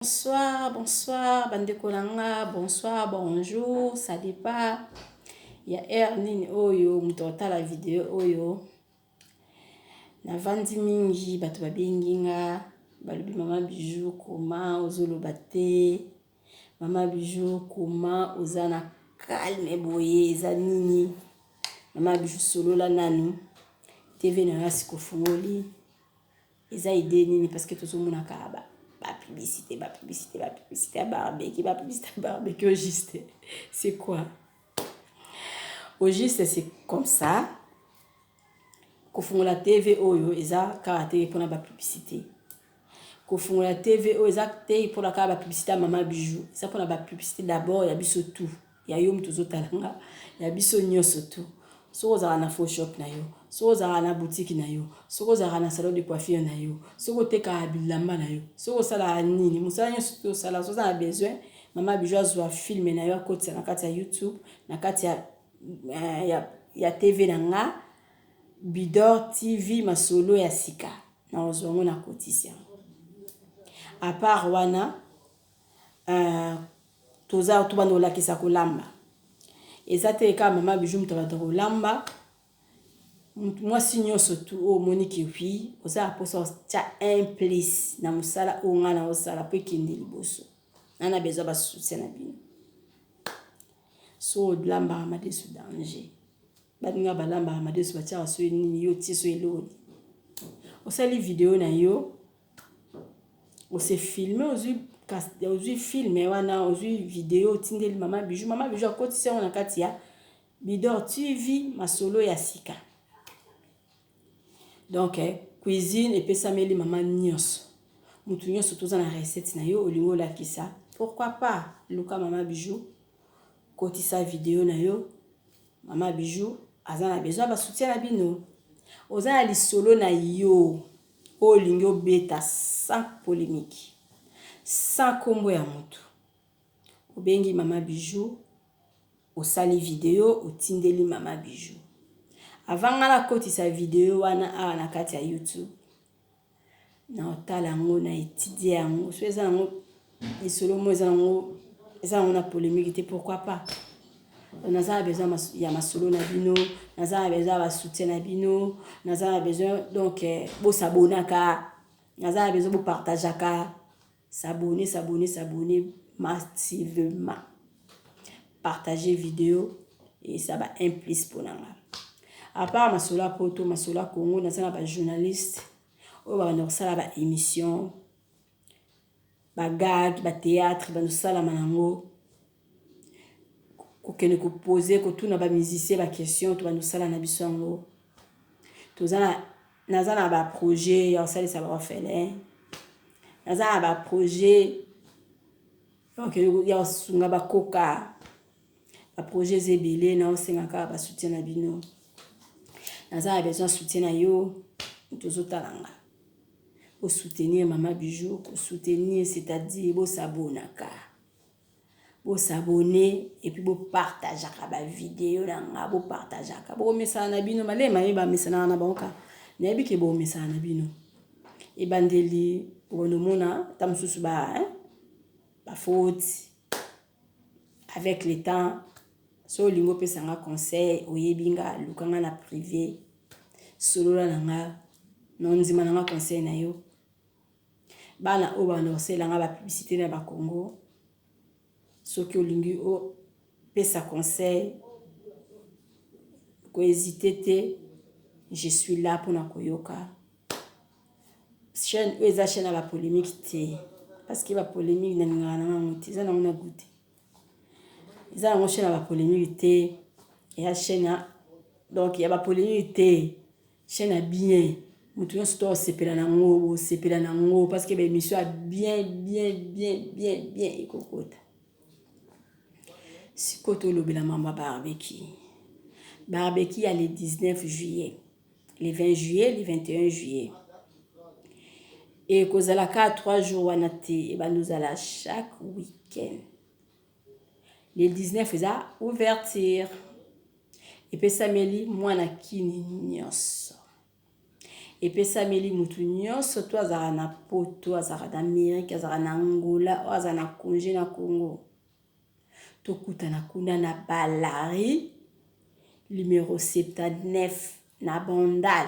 Bonsoir, bonsoir, bande kolanga, bonsoir, bonjour, ça dépend. Il y a Ernin Oyo, mutota la vidéo Oyo. Na vandi mingi, batu babinginga, balubi mama bijou, koma, ozolo bate, mama bijou, koma, ozana calme boye, eza nini, mama bijou solo la nanu, TV na yasi kofungoli, eza ide nini, parce que tozo muna kaba. Publicité à barbecue au juste. C'est quoi? Au juste, c'est comme ça. Qu'on fait la TV oyo, eza caractère pour la publicité. Qu'on fait la TV oyo, eza pour la publicité à maman bijou. Ça pour la publicité d'abord, il y a biso tout. Il y a yom tuzo talanga, il y a biso nyoso tout. So ozala na faux shop na yo, so ozala na boutique na yo, so ozala na salon de coiffure na yo, so oteka bilamba na yo, so osala nini, musala nyoso to sala, so za besoin mama bijou azwa film na yo akoti na kati ya YouTube, na kati ya TV na nga, Bidor TV masolo ya sika na ozongo na kotisia. À part wana toza tubano lakisa kolamba. Eza te ka mama bijou mtabata kolamba. Moi signyo surtout o moniki wi, oza poso cha un place na musala o nga na osala pe kindi liboso. Nana bezo ba soutien na bino. So lamba amade su danger. Badinga balamba amade su batia so nini yo ti so eloni. Osali vidéo na yo. O se filmer ozu filmer wana ozu vidéo tindeli mama bijou akotisa on na kati ya Bidor TV masolo ya sika. Donc cuisine et pesameli mama nyos. Mutu nyos toza na recette na yo olingo la kisa. Pourquoi pas luka mama bijou kotisa vidéo na yo mama bijou azana besoin ba soutien na bino. Ozana lisolo na yo olingo beta sans polémique. Sans kombo ya mutu. Obengi mama bijou osali vidéo otindeli mama bijou. Avant ngala kotisa vidéo wana na kati ya YouTube. Na otala ngo na étudier yango. So eza ngo lisolo mo eza ngo na polémique te pourquoi pas. Naza besoin ya masolo na bino, naza besoin ba soutien na bino, naza besoin donc bo s'abonnaka, naza besoin bo partageaka, s'abonner massivement. Partager vidéo et ça va impliquer pour nanga. À part masola poto, masola Congo, naza ba journaliste, o ba na sala ba émission, ba gag, ba théâtre, ba no sala manango. Ko kene ko poser ko tuna ba musicien ba question to ba no sala na biso ngo. Naza na ba projet ya sala ça va faire hein. Naza na ba projet donc ya sunga ba koka. Ba projet zebele na osengaka ba soutien na bino. Naza besoin soutien na yo tozo talanga. Pour soutenir mama bijou, pour soutenir c'est-à-dire bo s'abonnaka. Bo s'abonner et puis bo partager ba vidéo na bo partager ka. Bo message na bino malema ba message na banka. Na bi ke bo message na bino. E bandeli bono mona tamsusu ba ba faute avec le temps. So lingo pesanga conseil oyebinga lukanga na privé solo la nga nonzima na conseil na yo bana o bana osela nga ba publicité na ba Congo soki olingi o pesa conseil ko hésiter te je suis là pour na koyoka chaîne eza chaîne na ba polémique te parce que ba polémique na ngana na muti za na una goûter. Ils ont chaîne à la polémique et la chaîne donc il y a la polémique chaîne à bien mutuyo sto sepela na ngo parce que l'émission a bien ikokota sikoto lobela mamba barbecue à le 19 juillet le 20 juillet le 21 juillet et kozala ka 3 jours wanate et ba nous alla chaque week-end. Le 19 eza ouverture. Et puis samedi mwana kini nyonso. epesameli mutu nyonso to azala na poto, azala na Amérique, azala na Angola, o azala na congé na Congo. Tokutana kuna na Balari numéro 79 na Bandal.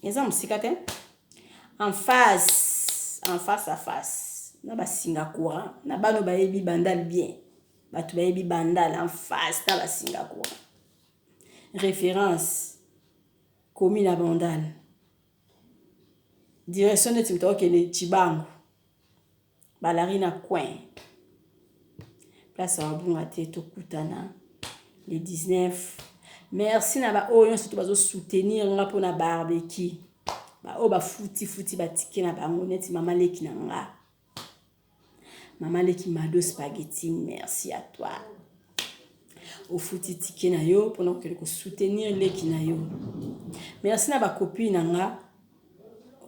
Eza musika te? En face à face. Na ba Singapour, na bano bayebi Bandal bien. Batu bayebi Bandal en face na ba Singapour. Référence commune à Bandal. Direction de Timtoke le Chibangu. Balari na coin. Place à Wabunga te tokutana le 19. Merci na ba oyo surtout bazo soutenir nga pour na barbecue. Ba o ba futi ba tike na bango neti mama leki na nga. Mama leki mado spaghetti, merci à toi. Au futi tike na yo pendant que ko soutenir leki na yo. Merci na ba copine na nga.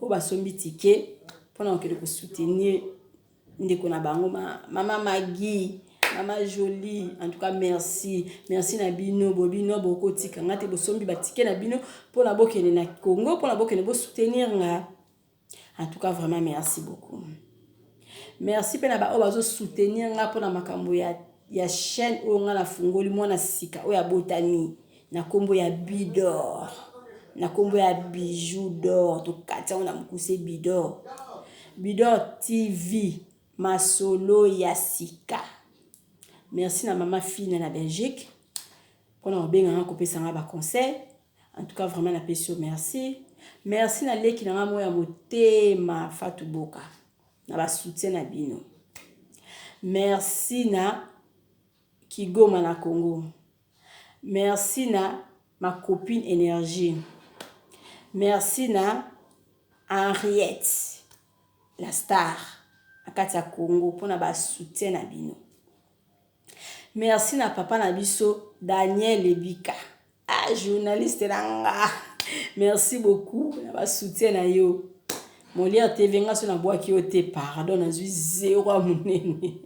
O ba sombi tike pendant que ko soutenir ndeko na bango mama Maggie. Maman Jolie, en tout cas merci. Merci na bino, bobino boko tika ngate bosombi batike na bino pour la bokene na Congo, pour la bokene bo soutenir nga. En tout cas vraiment merci beaucoup. Merci pe na ba obazo soutenir nga pour na makambo ya chaîne o nga na fungoli mwana sika o ya botani na kombo ya Bidor. Na kombo ya Bijou d'or to katia on a mukuse Bidor. Bidor TV Masolo ya sika. Merci na maman fille na Belgique. Pour nous bien en couper ça ba conseil. En tout cas vraiment la pécio merci. Merci na leki na moya motema Fatou Boka. Na ba soutien na bino. Merci na Kigoma na Congo. Merci na ma copine Énergie. Merci na Henriette la star akati ya Congo pour na ba soutien na bino. Merci na papa na biso Daniel Lebika. Ah, journaliste nanga. Merci beaucoup na ba soutien na yo. Molière TV nga so na bois ki ote pardon na zui zéro a munene.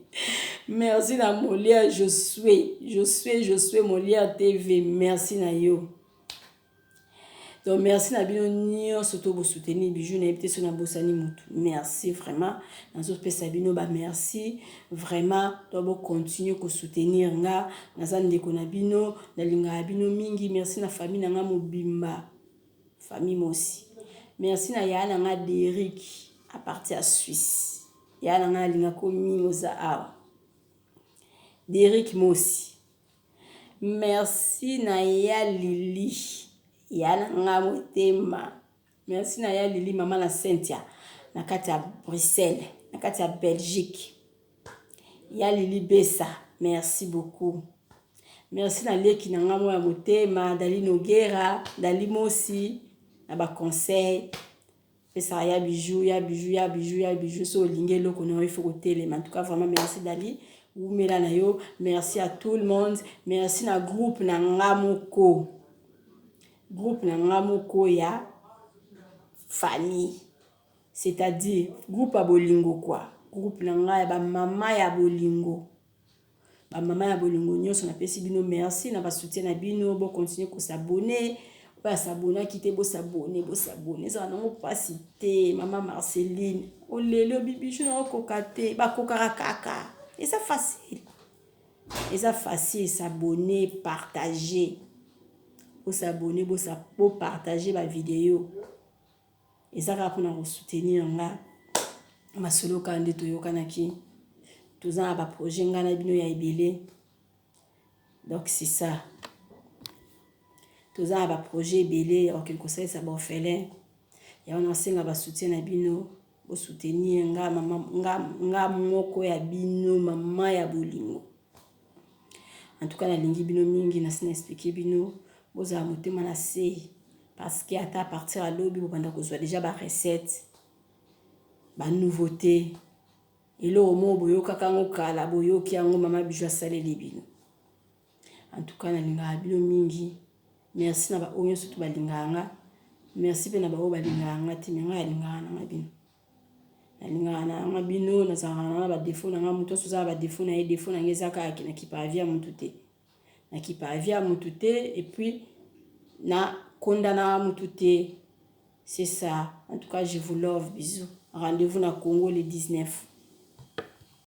Merci na Molière je suis Molière TV. Merci na yo. Donc merci na bino nyo surtout vous soutenir bijou na epte so na bosani mutu. Merci vraiment. Nazo pesa bino ba merci vraiment dobo continuer ko soutenir nga nazande ko na bino na linga bino mingi. Merci na famille na nga mobimba. Famille mosi. Merci na yana nga Derrick à partir à Suisse. Yana nga linga ko mingo za awa. Derrick mosi. Merci na ya Lili. Yana nga motema. Merci na ya Lili mama na Cynthia na kati ya Bruxelles, na kati ya Belgique. Ya Lili Bessa, merci beaucoup. Merci na leki na nga moya motema Dali Nogera, Dali Mosi na ba conseil. Pesa ya bijou so linge loko na il faut ko télé. En tout cas vraiment merci Dali. Oumela na yo, merci à tout le monde. Merci na groupe na nga moko. Groupe na nga moko ya famille. C'est-à-dire groupe à bolingo quoi. Groupe na nga ya ba mama ya bolingo. Ba mama ya bolingo nyonso na pesi bino merci na ba soutien na bino bo continuer ko s'abonner. Ba s'abonner quitter bo s'abonner. Ça nango pasité maman Marceline. O lelo bibichou na kokate ba kokara kaka. Et ça facile. S'abonner, partager. Pour s'abonner, pour partager ma vidéo. Et ça va pour nous soutenir là. Ma solo kande to yokanaki. Tous un projet ngana bino ya ebele. Donc c'est ça. Tous un projet ebele en quelque sorte ça orphelin. Et on enseigne à soutien na bino, pour soutenir nga nga moko ya bino mama ya bolingo. En tout cas la lingi bino mingi na sina expliquer bino. Vous avez monté mon assez parce qu'à partir à l'objet vous pendant que soit déjà ba recette ba nouveauté et là au mot boyo kakango kala boyo ki ango mama bijou salé libino. En tout cas na linga bino mingi merci na ba onyo surtout ba linganga merci pe na ba ba linganga timenga ya linganga na bino na linganga na bino na zanga ba défaut na muto so za ba défaut na défaut na ngezaka na kipavia mututé na kipavia mututé et puis na kondana mututé C'est ça. En tout cas, je vous love. Bisous. Rendez-vous dans Congo le 19.